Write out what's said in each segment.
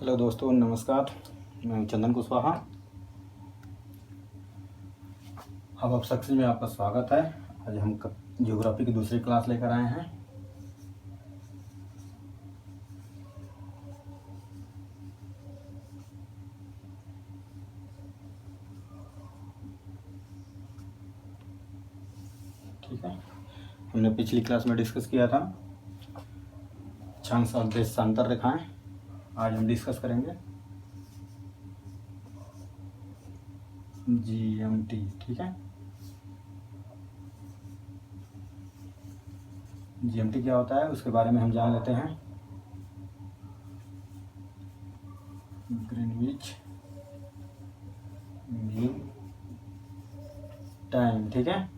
Hello दोस्तों, नमस्कार। मैं चंदन कुशवाहा। अब आप सक्सेस में आपका स्वागत है। आज हम ज्योग्राफी की दूसरी क्लास लेकर आए हैं। ठीक है, हमने पिछली क्लास में डिस्कस किया था अक्षांश और देशांतर रेखाएं। आज हम डिस्कस करेंगे जीएमटी। ठीक है, जीएमटी क्या होता है उसके बारे में हम जान लेते हैं। Greenwich mean time. ठीक है,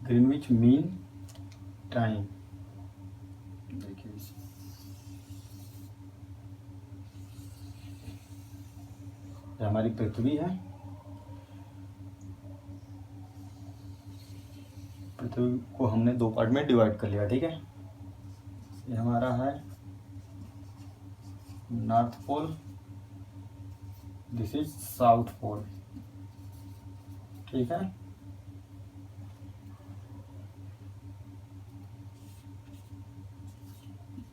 ग्रीनविच मीन टाइम। देखिए, ये हमारी पृथ्वी है। पृथ्वी को हमने दो पार्ट में डिवाइड कर लिया। ठीक है, ये हमारा है north pole, this is south pole. ठीक है,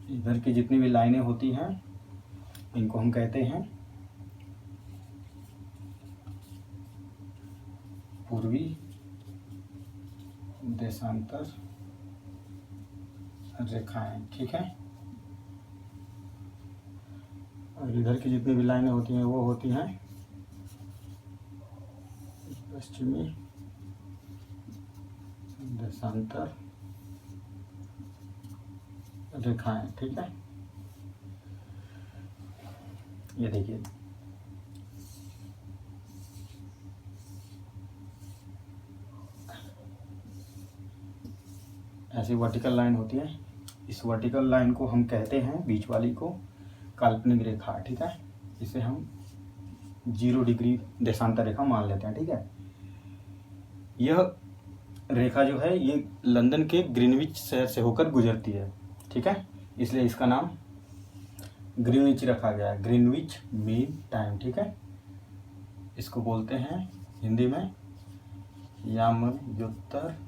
इधर की जितनी भी लाइनें होती हैं इनको हम कहते हैं पूर्वी देशांतर रेखाएं। ठीक है, और इधर की जितनी भी लाइनें होती हैं वो होती हैं पश्चिमी देशांतर रेखाएं। ठीक है, ये देखिए, ऐसी वर्टिकल लाइन होती है। इस वर्टिकल लाइन को हम कहते हैं, बीच वाली को, काल्पनिक रेखा। ठीक है, इसे हम 0 डिग्री देशांतर रेखा मान लेते हैं। ठीक है, यह रेखा जो है ये लंदन के ग्रीनविच शहर से होकर गुजरती है। ठीक है, इसलिए इसका नाम ग्रीनविच रखा गया है, ग्रीनविच मीन टाइम। ठीक है, इसको बोलते हैं हिंदी में यामयोत्तर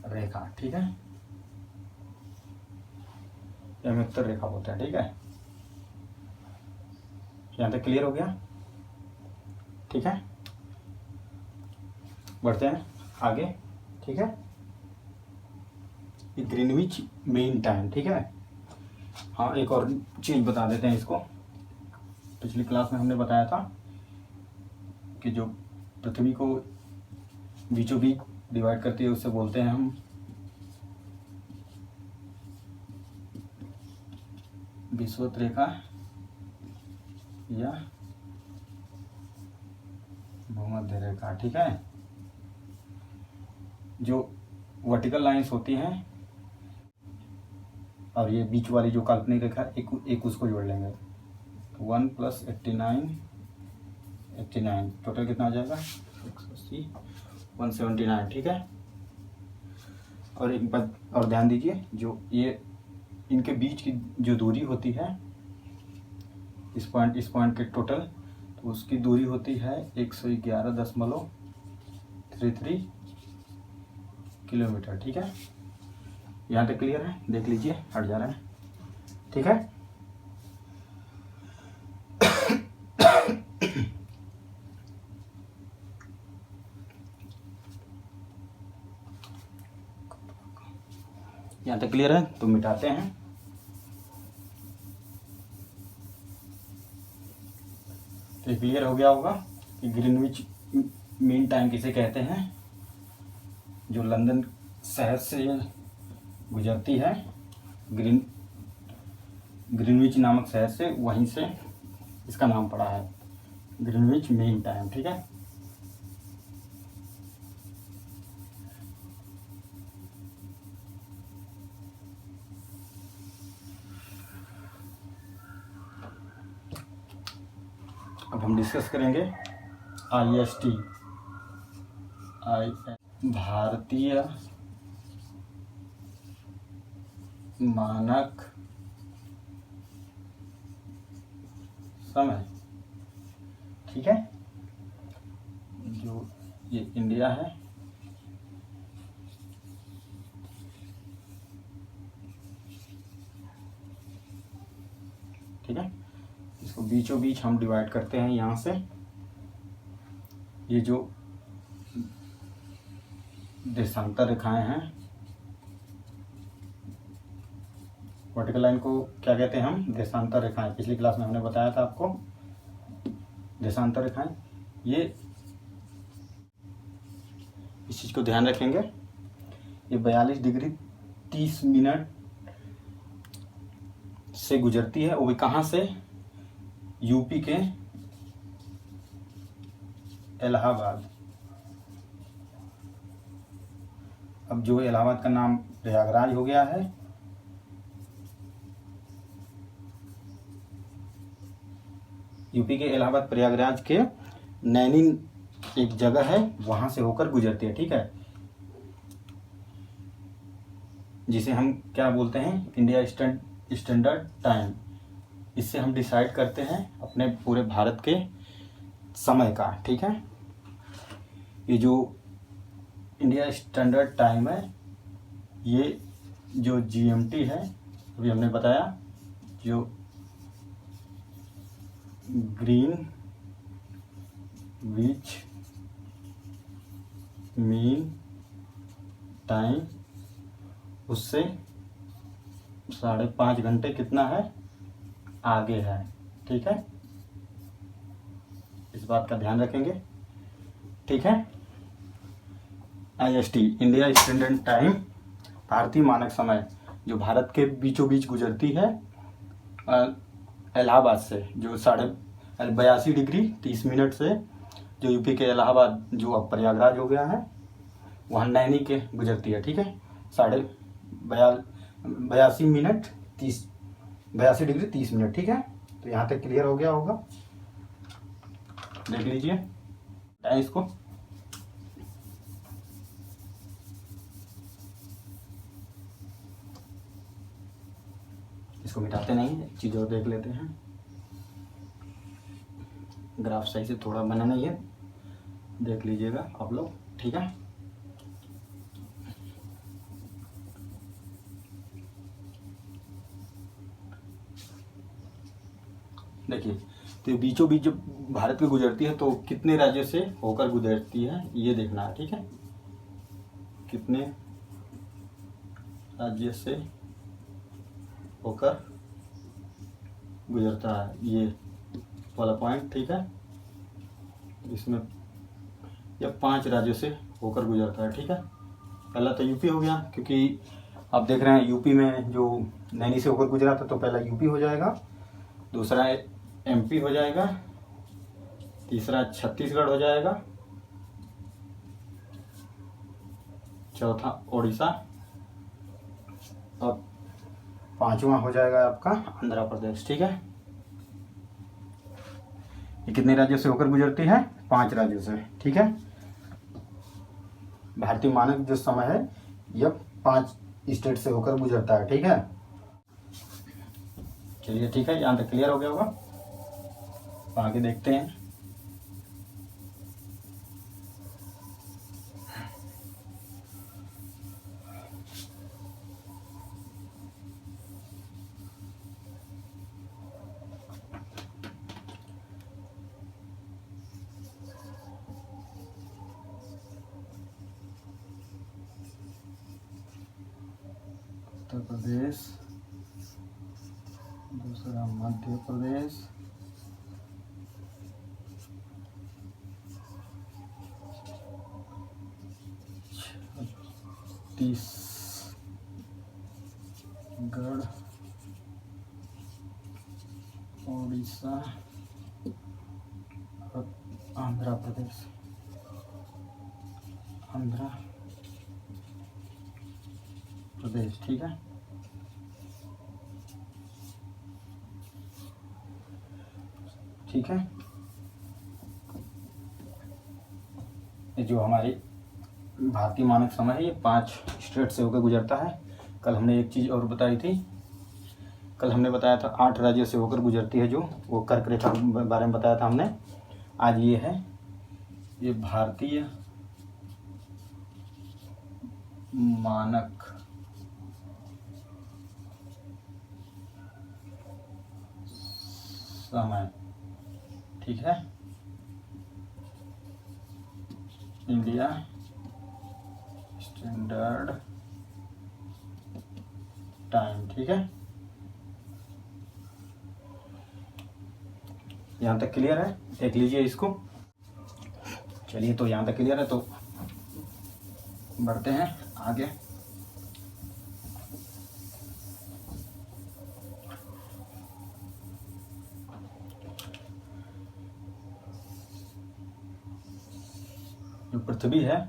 रेखा। ठीक है, यामयोत्तर रेखा बोलते हैं। ठीक है, यहाँ तक क्लियर हो गया। ठीक है, बढ़ते हैं आगे। ठीक है, ये ग्रीनविच मीन टाइम। ठीक है, हाँ, एक और चीज बता देते हैं इसको। पिछली क्लास में हमने बताया था कि जो पृथ्वी को बीचों बीच डिवाइड करती है उससे बोलते हैं हम विषुवत रेखा या भूमध्य रेखा। ठीक है, जो वर्टिकल लाइंस होती हैं और ये बीच वाली जो काल्पनिक रेखा एक उसको जोड़ लेंगे, 1 + 89 टोटल कितना आ जाएगा, 180, 179। ठीक है, और एक बात और ध्यान दीजिए, जो ये इनके बीच की जो दूरी होती है इस पॉइंट के टोटल, तो उसकी दूरी होती है 111.33 किलोमीटर। ठीक है, यहाँ तक क्लियर है? देख लीजिए, हट जा रहा है। ठीक है, यहाँ तक क्लियर है तो मिटाते हैं। तो क्लियर हो गया होगा कि ग्रीनविच मीन टाइम किसे कहते हैं, जो लंदन शहर से गुजरती है, ग्रीनविच नामक शहर से, वहीं से इसका नाम पड़ा है ग्रीनविच मीन टाइम। ठीक है, अब हम डिस्कस करेंगे IST, भारतीय मानक समय, ठीक है। जो ये इंडिया है, ठीक है। इसको बीचों बीच हम डिवाइड करते हैं यहाँ से। ये जो देशांतर रेखाएं हैं, वर्टिकल लाइन को क्या कहते हैं हम? देशांतर रेखाएं। पिछली क्लास में हमने बताया था आपको देशांतर रेखाएं। ये इस चीज को ध्यान रखेंगे। ये 42 डिग्री 30 मिनट से गुजरती है, वो भी कहाँ से? यूपी के इलाहाबाद। अब जो इलाहाबाद का नाम प्रयागराज हो गया है, यूपी के इलाहाबाद प्रयागराज के नैनी एक जगह है, वहां से होकर गुजरती है, ठीक है। जिसे हम क्या बोलते हैं? India standard time. इससे हम डिसाइड करते हैं अपने पूरे भारत के समय का, ठीक है। ये जो इंडिया स्टैंडर्ड टाइम है, ये जो जीएमटी है, अभी हमने बताया, जो ग्रीन विच मीन टाइम, उससे 5.5 घंटे कितना है? आगे है, ठीक है। इस बात का ध्यान रखेंगे, ठीक है। IST इंडिया स्टैंडर्ड टाइम, भारतीय मानक समय, जो भारत के बीचों बीच गुजरती है इलाहाबाद से, जो 82 डिग्री 30 मिनट से, जो यूपी के इलाहाबाद, जो अब प्रयागराज हो गया है, वहाँ नैनी के गुजरती है, ठीक है। 82 डिग्री 30 मिनट, ठीक है। तो यहाँ तक क्लियर हो गया होगा, देख लीजिए इसको। इसको मिटाते नहीं, एक चीज़ और देख लेते हैं। ग्राफ सही से थोड़ा बना नहीं है, देख लीजिएगा आप लोग, ठीक है। देखिए, तो बीचों बीच जब भारत में गुजरती है तो कितने राज्यों से होकर गुजरती है, ये देखना है, ठीक है। कितने राज्य से होकर गुजरता है, ये वाला पॉइंट, ठीक है। इसमें यह 5 राज्यों से होकर गुजरता है, ठीक है। पहला तो यूपी हो गया, क्योंकि आप देख रहे हैं यूपी में जो नैनी से होकर गुजरा था, तो पहला यूपी हो जाएगा, दूसरा MP हो जाएगा, तीसरा छत्तीसगढ़ हो जाएगा, चौथा उड़ीसा, और 5वां हो जाएगा आपका आंध्र प्रदेश, ठीक है। ये कितने राज्यों से होकर गुजरती है? 5 राज्यों से, ठीक है। भारतीय मानक जो समय है, यह 5 स्टेट से होकर गुजरता है, ठीक है। चलिए, ठीक है, यहाँ तक क्लियर हो गया होगा। आगे देखते हैं। उत्तर प्रदेश, दूसरा मध्य प्रदेश, छत्तीसगढ़, उड़ीसा और आंध्र प्रदेश, ठीक है। ठीक है, ये जो हमारी भारतीय मानक समय है, ये 5 स्टेट से होकर गुजरता है। कल हमने एक चीज़ और बताई थी, कल हमने बताया था 8 राज्यों से होकर गुजरती है जो, वो कर्क रेखा के बारे में बताया था हमने। आज ये है, ये भारतीय मानक समय, ठीक है, इंडिया स्टैंडर्ड टाइम, ठीक है। यहाँ तक क्लियर है? देख लीजिए इसको। चलिए, तो यहाँ तक क्लियर है, तो बढ़ते हैं आगे। जो पृथ्वी है,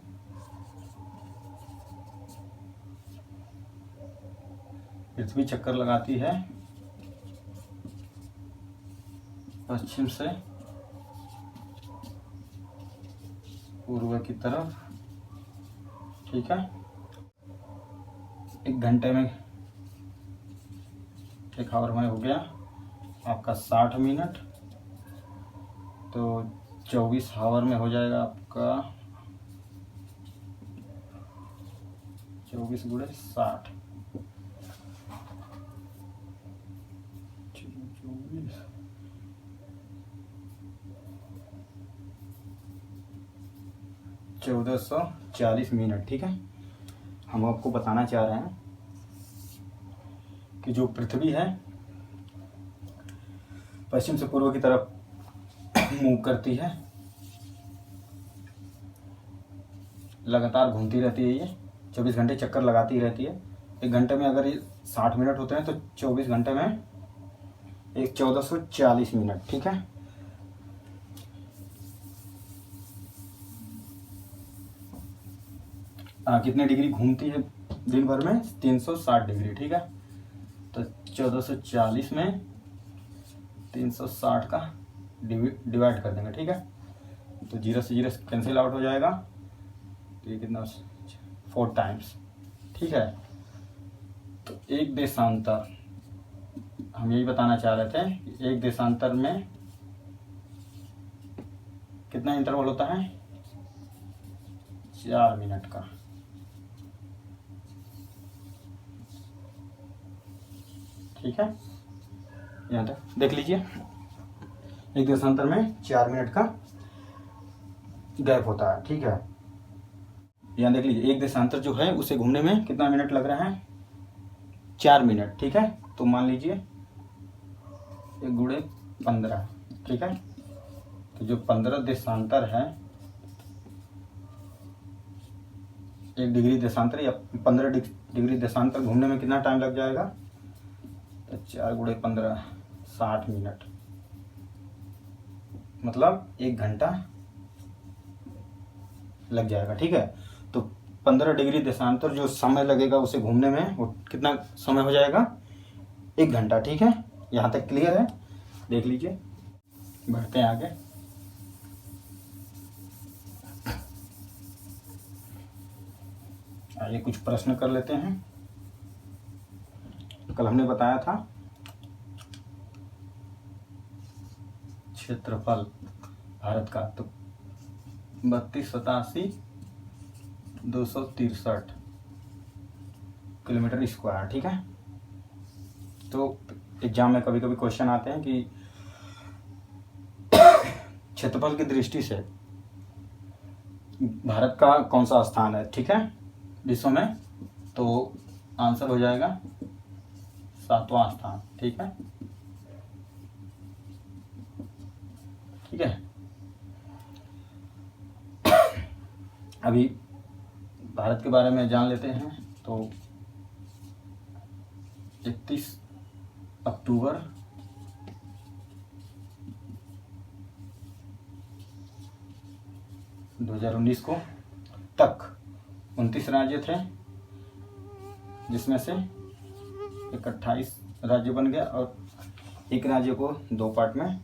पृथ्वी चक्कर लगाती है पश्चिम से पूर्व की तरफ, ठीक है। 1 घंटे में, 1 आवर में हो गया आपका 60 मिनट, तो 24 आवर में हो जाएगा आपका 24 गुणे 60, 1440 मिनट, ठीक है। हम आपको बताना चाह रहे हैं कि जो पृथ्वी है पश्चिम से पूर्व की तरफ मूव करती है, लगातार घूमती रहती है, ये 24 घंटे चक्कर लगाती रहती है। 1 घंटे में अगर ये 60 मिनट होते हैं तो 24 घंटे में एक 1440 मिनट, ठीक है। कितने डिग्री घूमती है दिन भर में? 360 डिग्री, ठीक है। तो 1440 में 360 का डिवाइड कर देंगे, ठीक है। तो 0 से 0 कैंसिल आउट हो जाएगा, तो ये कितना 4 टाइम्स, ठीक है। तो एक देशांतर, हम यही बताना चाह रहे थे कि एक देशांतर में कितना इंटरवल होता है? 4 मिनट का, ठीक है। यहाँ तक देख लीजिए, एक देशांतर में 4 मिनट का गैप होता है, ठीक है। यहाँ देख लीजिए, एक देशांतर जो है उसे घूमने में कितना मिनट लग रहा है? 4 मिनट, ठीक है। तो मान लीजिए 1 गुणे 15, ठीक है। तो जो 15 देशांतर है, 1 डिग्री देशांतर या 15 डिग्री देशांतर घूमने में कितना टाइम लग जाएगा? तो 4 गुणे 15, 60 मिनट, मतलब 1 घंटा लग जाएगा, ठीक है। तो 15 डिग्री देशांतर जो समय लगेगा उसे घूमने में, वो कितना समय हो जाएगा? 1 घंटा, ठीक है। यहाँ तक क्लियर है? देख लीजिए, बढ़ते हैं आगे। आइए कुछ प्रश्न कर लेते हैं। कल हमने बताया था क्षेत्रफल भारत का, तो 3287,263 किलोमीटर स्क्वायर, ठीक है। तो एग्जाम में कभी कभी क्वेश्चन आते हैं कि क्षेत्रफल की दृष्टि से भारत का कौन सा स्थान है, ठीक है, विश्व में? तो आंसर हो जाएगा 7वां स्थान, ठीक है, ठीक है। अभी भारत के बारे में जान लेते हैं। तो 31 अक्टूबर 2019 को तक 29 राज्य थे, जिसमें से एक 28 राज्य बन गया और एक राज्य को 2 पार्ट में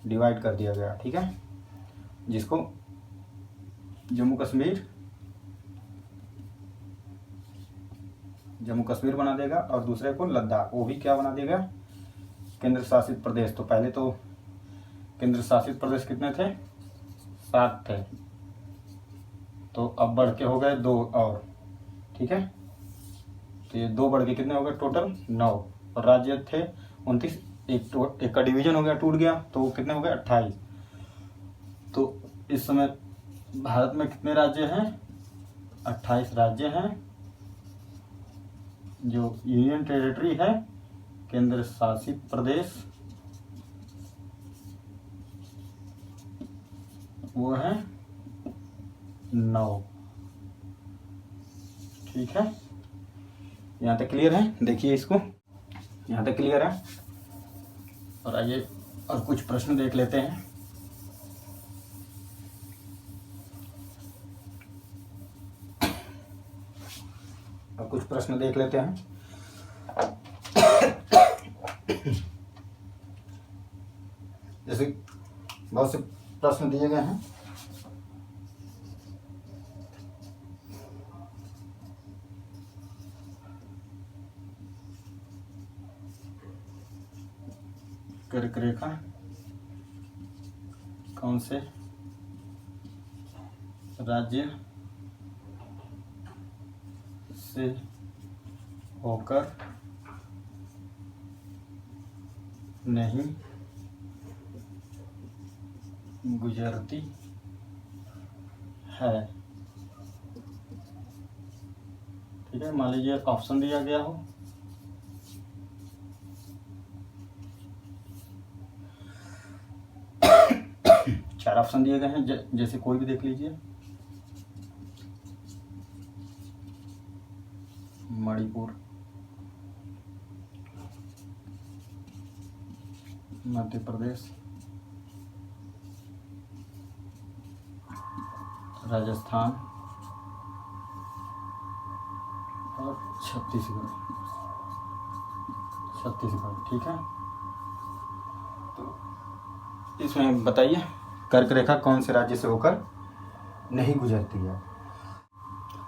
डिवाइड कर दिया गया, ठीक है, जिसको जम्मू कश्मीर जम्मू कश्मीर बना देगा, और दूसरे को लद्दाख, वो भी क्या बना देगा, केंद्र शासित प्रदेश। तो पहले तो केंद्र शासित प्रदेश कितने थे, 7 थे, तो अब बढ़ के हो गए 2 और, ठीक है। तो ये 2 बढ़ के कितने हो गए टोटल 9, और राज्य थे 29, एक का डिवीजन हो गया, टूट गया, तो कितने हो गए 28। तो इस समय भारत में कितने राज्य हैं, 28 राज्य हैं। जो यूनियन टेरिटरी है, केंद्र शासित प्रदेश, वो है 9, ठीक है। यहाँ तक क्लियर है, देखिए इसको, यहाँ तक क्लियर है। और आइए और कुछ प्रश्न देख लेते हैं। और कुछ प्रश्न देख लेते हैं। जैसे बहुत से प्रश्न दिए गए हैं, कर्क रेखा कौन से राज्य से होकर नहीं गुजरती है, ठीक है। मान लीजिए ऑप्शन दिया गया हो, चार ऑप्शन दिए गए हैं, जैसे कोई भी देख लीजिए। मणिपुर, मध्य प्रदेश, राजस्थान और छत्तीसगढ़, ठीक है। तो इसमें बताइए कर्क रेखा कौन से राज्य से होकर नहीं गुजरती है।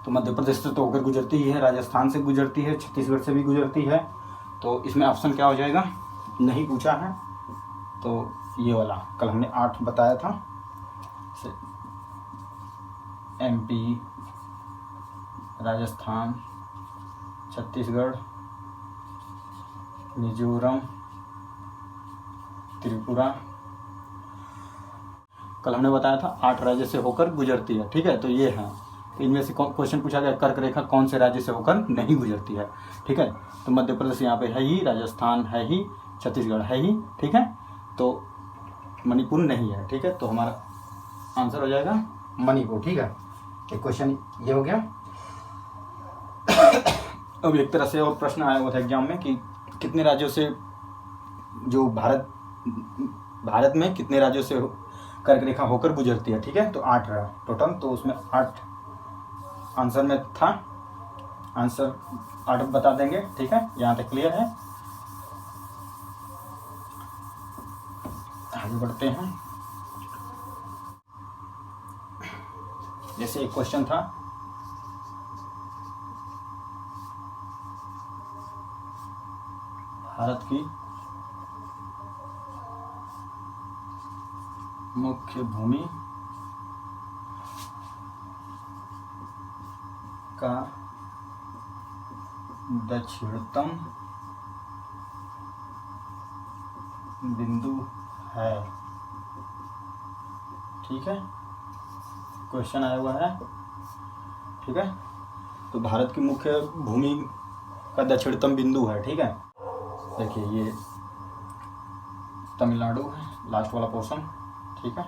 तो मध्य प्रदेश से तो होकर गुजरती ही है, राजस्थान से गुजरती है, छत्तीसगढ़ से भी गुजरती है। तो इसमें ऑप्शन क्या हो जाएगा, नहीं पूछा है, तो ये वाला कल हमने 8 बताया था, MP, राजस्थान, छत्तीसगढ़, मिजोरम, त्रिपुरा, कल हमने बताया था 8 राज्य से होकर गुजरती है, ठीक है। तो ये है, तो इनमें से क्वेश्चन पूछा गया कर्क रेखा कौन से राज्य से होकर नहीं गुजरती है, ठीक है। तो मध्य प्रदेश यहाँ पे है ही, राजस्थान है ही, छत्तीसगढ़ है ही, ठीक है। तो मणिपुर नहीं है, ठीक है। तो हमारा आंसर हो जाएगा मणिपुर, ठीक है। एक क्वेश्चन ये हो गया। अब एक तरह से और प्रश्न आया हुआ था एग्जाम में कि कितने राज्यों से, जो भारत में कितने राज्यों से कर्क रेखा होकर गुजरती है, ठीक है। तो 8 रहा टोटल, तो उसमें 8 आंसर में था, आंसर 8 बता देंगे, ठीक है। यहाँ तक क्लियर है। आगे बढ़ते हैं। जैसे एक क्वेश्चन था, भारत की मुख्य भूमि का दक्षिणतम बिंदु है, ठीक है। क्वेश्चन आया हुआ है, ठीक है। तो भारत की मुख्य भूमि का दक्षिणतम बिंदु है, ठीक है। देखिए ये तमिलनाडु है, लास्ट वाला पोर्शन, ठीक है।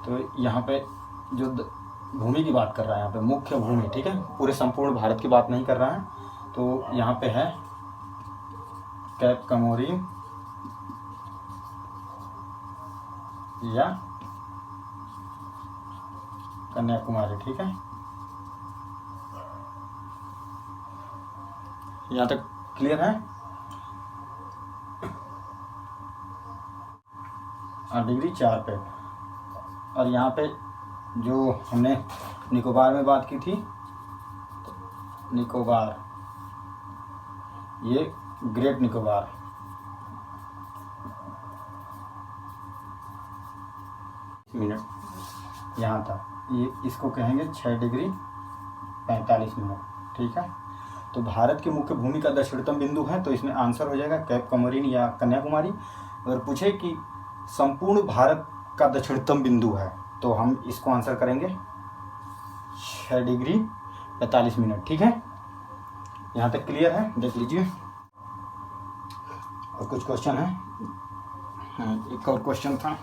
तो यहाँ पे जो भूमि की बात कर रहा है, यहाँ पे मुख्य भूमि, ठीक है, पूरे संपूर्ण भारत की बात नहीं कर रहा है। तो यहाँ पे है कैप कमोरिन या कन्याकुमारी, ठीक है। यहाँ तक क्लियर है। 8 डिग्री 4 पे, और यहाँ पे जो हमने निकोबार में बात की थी, निकोबार, ये ग्रेट निकोबार। मिनट यहाँ था, ये इसको कहेंगे 6 डिग्री 45 मिनट, ठीक है। तो भारत की मुख्य भूमि का दक्षिणतम बिंदु है, तो इसमें आंसर हो जाएगा कैप कमोरिन या कन्याकुमारी। अगर पूछे कि संपूर्ण भारत का दक्षिणतम बिंदु है, तो हम इसको आंसर करेंगे 6 डिग्री 45 मिनट, ठीक है। यहाँ तक क्लियर है, देख लीजिए। और कुछ क्वेश्चन है? एक और क्वेश्चन था,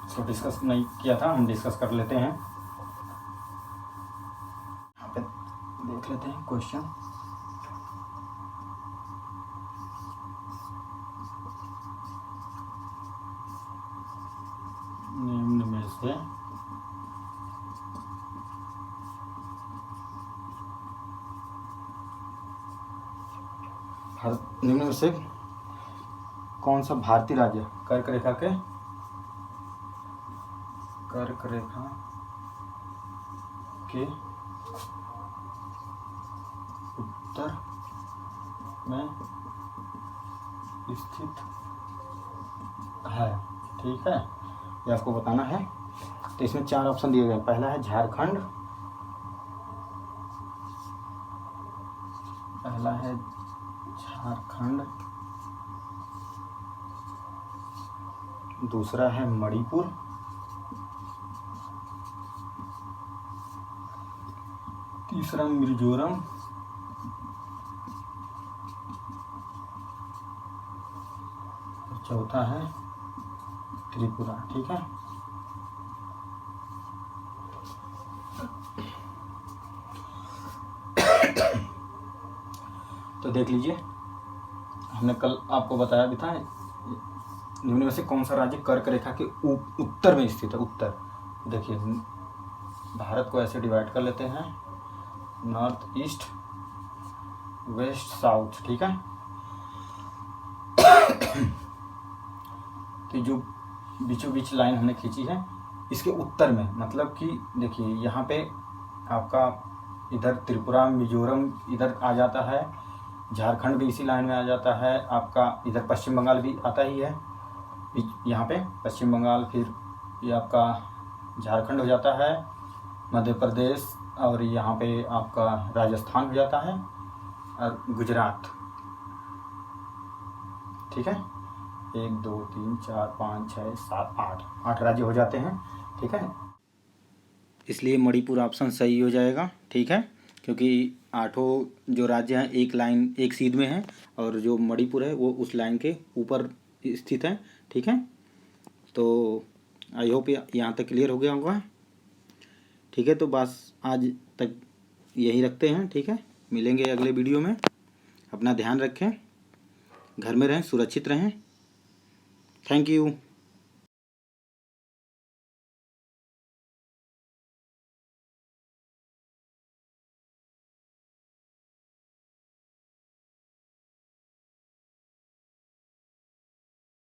इसको डिस्कस नहीं किया था, हम डिस्कस कर लेते हैं। यहाँ पे देख लेते हैं क्वेश्चन। निम्न में से निम्न में से कौन सा भारतीय राज्य कर्क रेखा के उत्तर में स्थित है, ठीक है, ये आपको बताना है। तो इसमें 4 ऑप्शन दिए गए। पहला है झारखंड, दूसरा है मणिपुर, तीसरा मिजोरम, और चौथा है त्रिपुरा, ठीक है। तो देख लीजिए, हमने कल आपको बताया भी था, निम्न में से कौन सा राज्य कर्क रेखा के उत्तर में स्थित है। उत्तर, देखिए भारत को ऐसे डिवाइड कर लेते हैं, नॉर्थ ईस्ट वेस्ट साउथ, ठीक है। तो जो बीचों बीच लाइन हमने खींची है, इसके उत्तर में, मतलब कि देखिए यहाँ पे आपका इधर त्रिपुरा मिजोरम इधर आ जाता है, झारखंड भी इसी लाइन में आ जाता है, आपका इधर पश्चिम बंगाल भी आता ही है, यहाँ पे पश्चिम बंगाल, फिर ये आपका झारखंड हो जाता है, मध्य प्रदेश, और यहाँ पे आपका राजस्थान हो जाता है, और गुजरात, ठीक है। 1 2 3 4 5 6 7 8 राज्य हो जाते हैं, ठीक है। इसलिए मणिपुर ऑप्शन सही हो जाएगा, ठीक है, क्योंकि 8 जो राज्य हैं एक लाइन एक सीध में हैं, और जो मणिपुर है वो उस लाइन के ऊपर स्थित है, ठीक है। तो आई होप यहाँ तक क्लियर हो गया होगा, ठीक है। तो बस आज तक यही रखते हैं, ठीक है। मिलेंगे अगले वीडियो में। अपना ध्यान रखें, घर में रहें, सुरक्षित रहें। Thank you.